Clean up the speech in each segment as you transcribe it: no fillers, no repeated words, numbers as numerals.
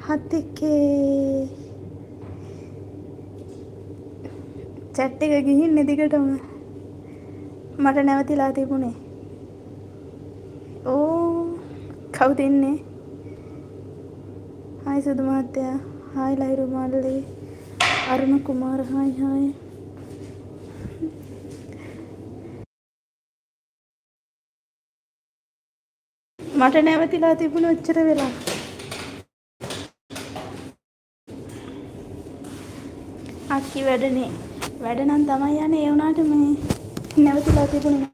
හතිකේ chat එක ගිහින් දිගටම මට නැවතිලා තිබුණේ. ඕ කවුද ඉන්නේ? හායි සුදු මහත්තයා. හායි ලහිරු මල්ලි. අරුණ කුමාර හායි හායි. මට නැවතිලා තිබුණේ ඔච්චර වෙලා. අක්කි වැඩනේ. වැඩ නම් තමයි යන්නේ. ඒ වුණාට මේ නැවතිලා තිබුණේ.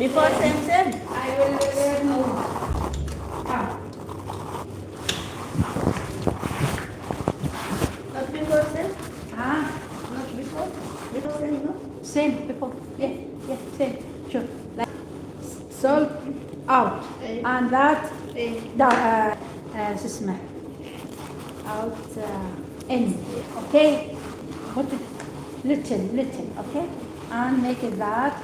Before same. I will not before same. Not before. Before same, no? Same before. Yeah, same. Sure. Like salt out and that smell out in. Okay. Put it little. Okay. And make it that.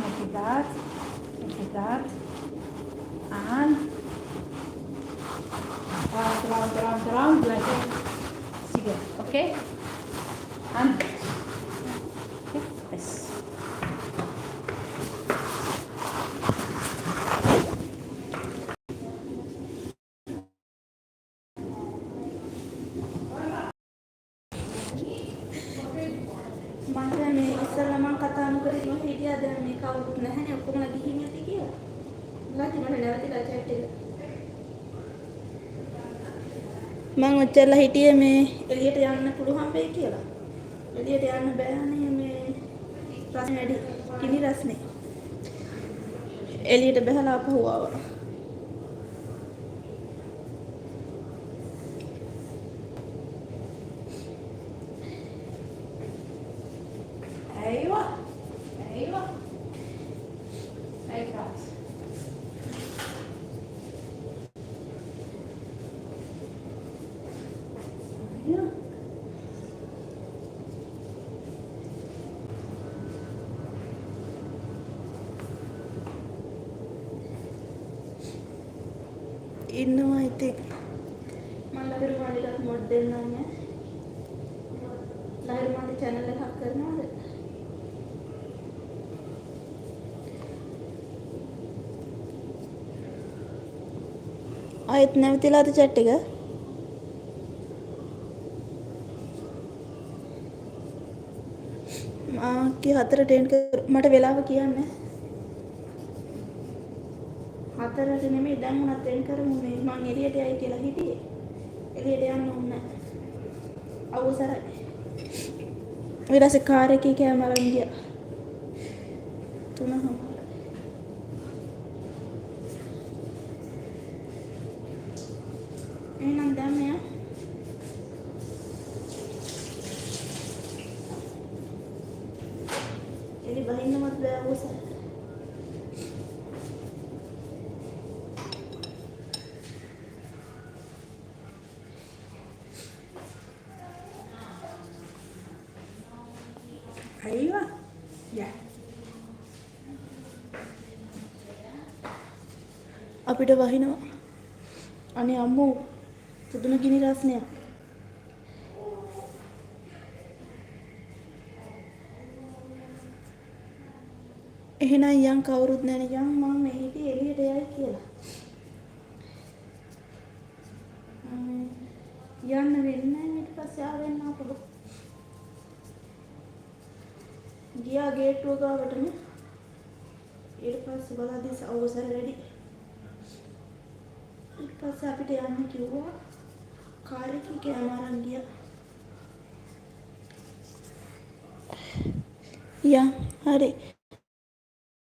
And round like a cigarette. Okay. And okay, this. මට මේ ඉස්සෙල්ලා මම කතා නොකරගෙන හිටියා. දැන් මේ කවුරුත් නැහැනේ. ඔක්කොමලා ගිහින් යති කියලා. ඊළඟට මට නැවතිලා chat එක. මම ඔච්චරලා හිටියේ මේ එළියට යන්න පුළුවන් වෙයි කියලා. එළියට යන්න බෑනේ මේ රස්නේ වැඩි. කිනි රස්නේ. එළියට බහලා අපහුව ආවා. أيوة like that. Yeah. ඉන්නවා ඉතින් මම ලහිරු මාලිකට මොඩ් දෙන්නම් ඈ. ලහිරු මාලි channel එකක් කරනවද? ආයෙත් නැවතිලාද chat එක? මාකි 4ට එන්න මට වෙලාව කියන්න. 4ට නෙමෙයි දැන් උනත් එන්න කරමු මේ මං එළියට යයි කියලා හිටියේ. එළියට යන්න ඕනේ නැහැ. අවසරයි. ඊට පස්සේ කාර් එකේ කැමරාවෙන් ගියා. 3:00. එහෙනම් දැන් මෙයා එලි බහින්නවත් බෑ අවසරයි. أيوة. Yeah. අපිට වහිනවා. අනේ අම්මෝ පුදුම ගිනි රස්නයක්. එහෙනම් යන් කවුරුත් නැණ යන් මම මේ හිටියේ එළියට යයි කියලා. යන්න වෙන්නේ ඊට පස්සේ ආවෙන්න අපොද. ගියා ගේට්ටුව ගාවටම. ඊට පස්සේ බලද්දී අවසර රෙඩි. ඊට පස්සේ අපිට යන්න කිව්වා. කාර් එකේ කැමරාන් ගියා. යා හරි.